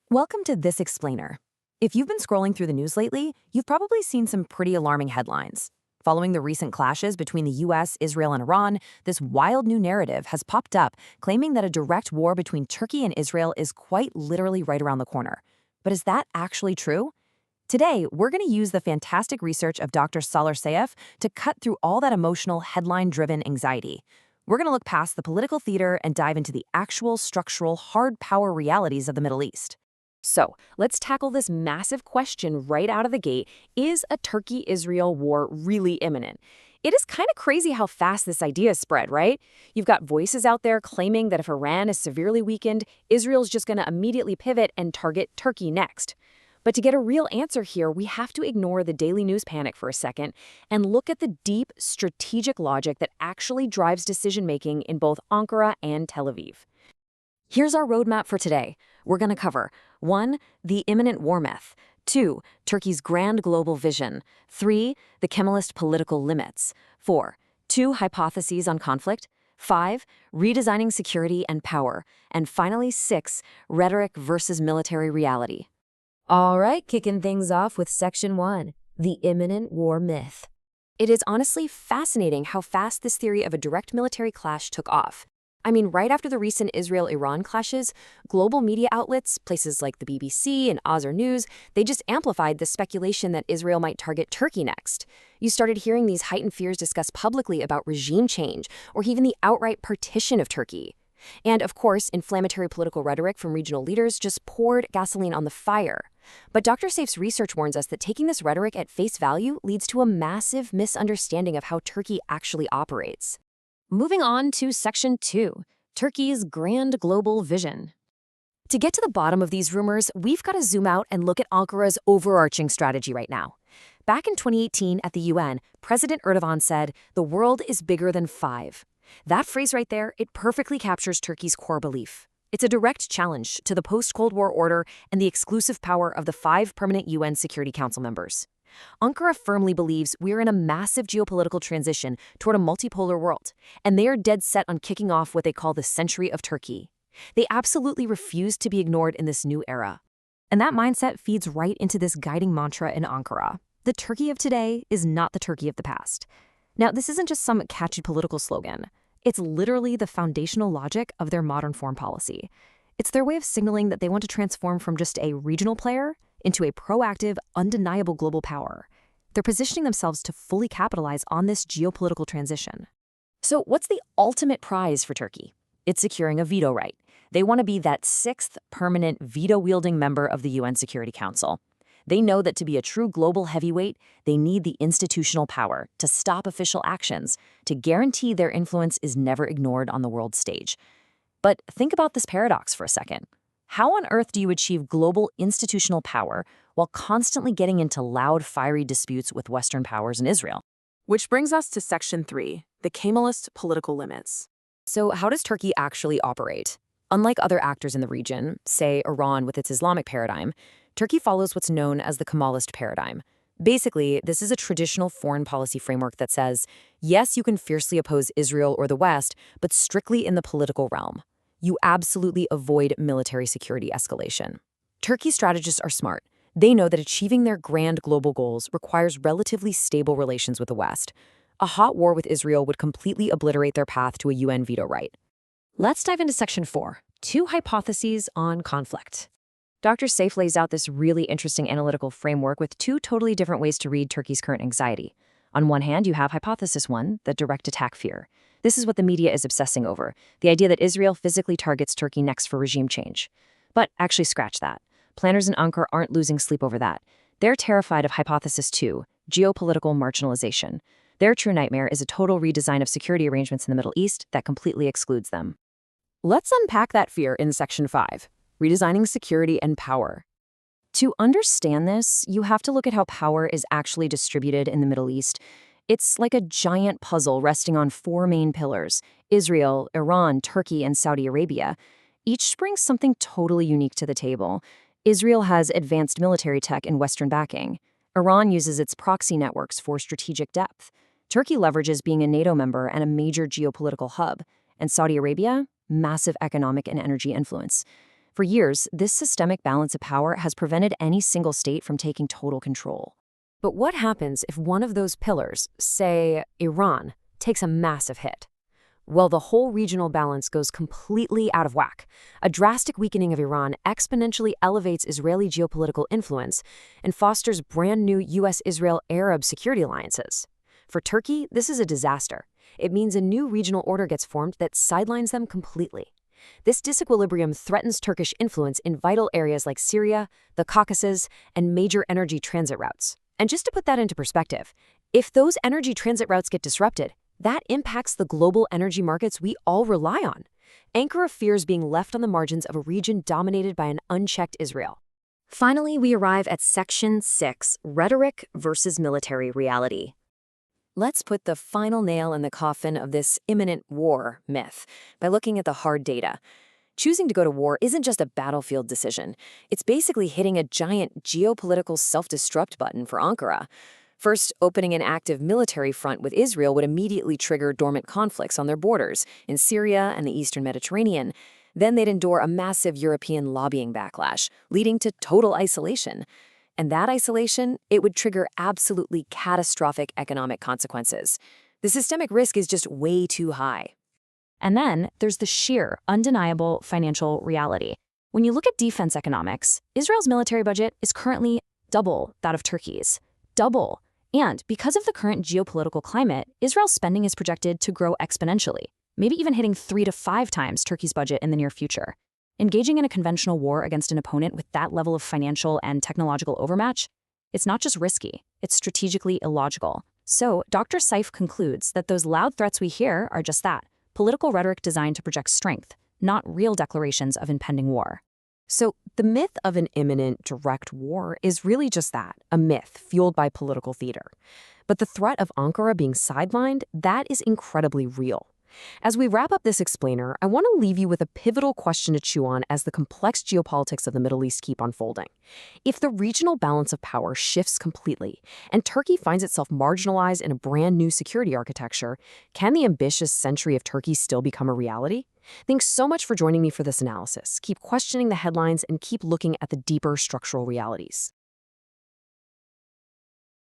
Welcome to This Explainer. If you've been scrolling through the news lately, you've probably seen some pretty alarming headlines. Following the recent clashes between the US, Israel, and Iran, this wild new narrative has popped up claiming that a direct war between Turkey and Israel is quite literally right around the corner. But is that actually true? Today, we're going to use the fantastic research of Dr. Salar Saif to cut through all that emotional, headline-driven anxiety. We're going to look past the political theater and dive into the actual structural, hard power realities of the Middle East. So, let's tackle this massive question right out of the gate. Is a Turkey-Israel war really imminent? It is kind of crazy how fast this idea is spread, right? You've got voices out there claiming that if Iran is severely weakened, Israel's just going to immediately pivot and target Turkey next. But to get a real answer here, we have to ignore the daily news panic for a second and look at the deep strategic logic that actually drives decision-making in both Ankara and Tel Aviv. Here's our roadmap for today. We're going to cover 1. The imminent war myth. 2. Turkey's grand global vision. 3. The Kemalist political limits. 4. 2 hypotheses on conflict. 5. Redesigning security and power. And finally, 6. Rhetoric versus military reality. All right, kicking things off with Section 1, the imminent war myth. It is honestly fascinating how fast this theory of a direct military clash took off. I mean, right after the recent Israel-Iran clashes, global media outlets, places like the BBC and Azar News, they just amplified the speculation that Israel might target Turkey next. You started hearing these heightened fears discussed publicly about regime change, or even the outright partition of Turkey. And, of course, inflammatory political rhetoric from regional leaders just poured gasoline on the fire. But Dr. Saif's research warns us that taking this rhetoric at face value leads to a massive misunderstanding of how Turkey actually operates. Moving on to Section 2, Turkey's grand global vision. To get to the bottom of these rumors, we've got to zoom out and look at Ankara's overarching strategy right now. Back in 2018 at the UN, President Erdogan said, "The world is bigger than five." That phrase right there, it perfectly captures Turkey's core belief. It's a direct challenge to the post-Cold War order and the exclusive power of the 5 permanent UN Security Council members. Ankara firmly believes we're in a massive geopolitical transition toward a multipolar world, and they are dead set on kicking off what they call the Century of Turkey. They absolutely refuse to be ignored in this new era. And that mindset feeds right into this guiding mantra in Ankara. The Turkey of today is not the Turkey of the past. Now, this isn't just some catchy political slogan. It's literally the foundational logic of their modern foreign policy. It's their way of signaling that they want to transform from just a regional player into a proactive, undeniable global power. They're positioning themselves to fully capitalize on this geopolitical transition. So what's the ultimate prize for Turkey? It's securing a veto right. They want to be that 6th permanent veto-wielding member of the UN Security Council. They know that to be a true global heavyweight, they need the institutional power to stop official actions, to guarantee their influence is never ignored on the world stage. But think about this paradox for a second. How on earth do you achieve global institutional power while constantly getting into loud, fiery disputes with Western powers and Israel? Which brings us to Section 3, the Kemalist political limits. So how does Turkey actually operate? Unlike other actors in the region, say Iran with its Islamic paradigm, Turkey follows what's known as the Kemalist paradigm. Basically, this is a traditional foreign policy framework that says, yes, you can fiercely oppose Israel or the West, but strictly in the political realm. You absolutely avoid military security escalation. Turkey strategists are smart. They know that achieving their grand global goals requires relatively stable relations with the West. A hot war with Israel would completely obliterate their path to a UN veto right. Let's dive into Section 4, 2 hypotheses on conflict. Dr. Saif lays out this really interesting analytical framework with 2 totally different ways to read Turkey's current anxiety. On one hand, you have Hypothesis 1, the direct attack fear. This is what the media is obsessing over, the idea that Israel physically targets Turkey next for regime change. But actually scratch that. Planners in Ankara aren't losing sleep over that. They're terrified of Hypothesis 2, geopolitical marginalization. Their true nightmare is a total redesign of security arrangements in the Middle East that completely excludes them. Let's unpack that fear in Section 5, redesigning security and power. To understand this, you have to look at how power is actually distributed in the Middle East. It's like a giant puzzle resting on 4 main pillars: Israel, Iran, Turkey, and Saudi Arabia. Each brings something totally unique to the table. Israel has advanced military tech and Western backing. Iran uses its proxy networks for strategic depth. Turkey leverages being a NATO member and a major geopolitical hub. And Saudi Arabia, massive economic and energy influence. For years, this systemic balance of power has prevented any single state from taking total control. But what happens if one of those pillars, say Iran, takes a massive hit? Well, the whole regional balance goes completely out of whack. A drastic weakening of Iran exponentially elevates Israeli geopolitical influence and fosters brand new U.S.-Israel Arab security alliances. For Turkey, this is a disaster. It means a new regional order gets formed that sidelines them completely. This disequilibrium threatens Turkish influence in vital areas like Syria, the Caucasus, and major energy transit routes. And just to put that into perspective, if those energy transit routes get disrupted, that impacts the global energy markets we all rely on. Ankara fears being left on the margins of a region dominated by an unchecked Israel. Finally, we arrive at Section 6, Rhetoric versus Military Reality. Let's put the final nail in the coffin of this imminent war myth by looking at the hard data. Choosing to go to war isn't just a battlefield decision. It's basically hitting a giant geopolitical self-destruct button for Ankara. First, opening an active military front with Israel would immediately trigger dormant conflicts on their borders in Syria and the Eastern Mediterranean. Then they'd endure a massive European lobbying backlash, leading to total isolation. And that isolation, it would trigger absolutely catastrophic economic consequences. The systemic risk is just way too high. And then there's the sheer, undeniable financial reality. When you look at defense economics, Israel's military budget is currently double that of Turkey's. Double. And because of the current geopolitical climate, Israel's spending is projected to grow exponentially, maybe even hitting 3 to 5 times Turkey's budget in the near future. Engaging in a conventional war against an opponent with that level of financial and technological overmatch, it's not just risky, it's strategically illogical. So, Dr. Seif concludes that those loud threats we hear are just that, political rhetoric designed to project strength, not real declarations of impending war. So, the myth of an imminent direct war is really just that, a myth fueled by political theater. But the threat of Ankara being sidelined, that is incredibly real. As we wrap up this explainer, I want to leave you with a pivotal question to chew on as the complex geopolitics of the Middle East keep unfolding. If the regional balance of power shifts completely, and Turkey finds itself marginalized in a brand new security architecture, can the ambitious century of Turkey still become a reality? Thanks so much for joining me for this analysis. Keep questioning the headlines and keep looking at the deeper structural realities.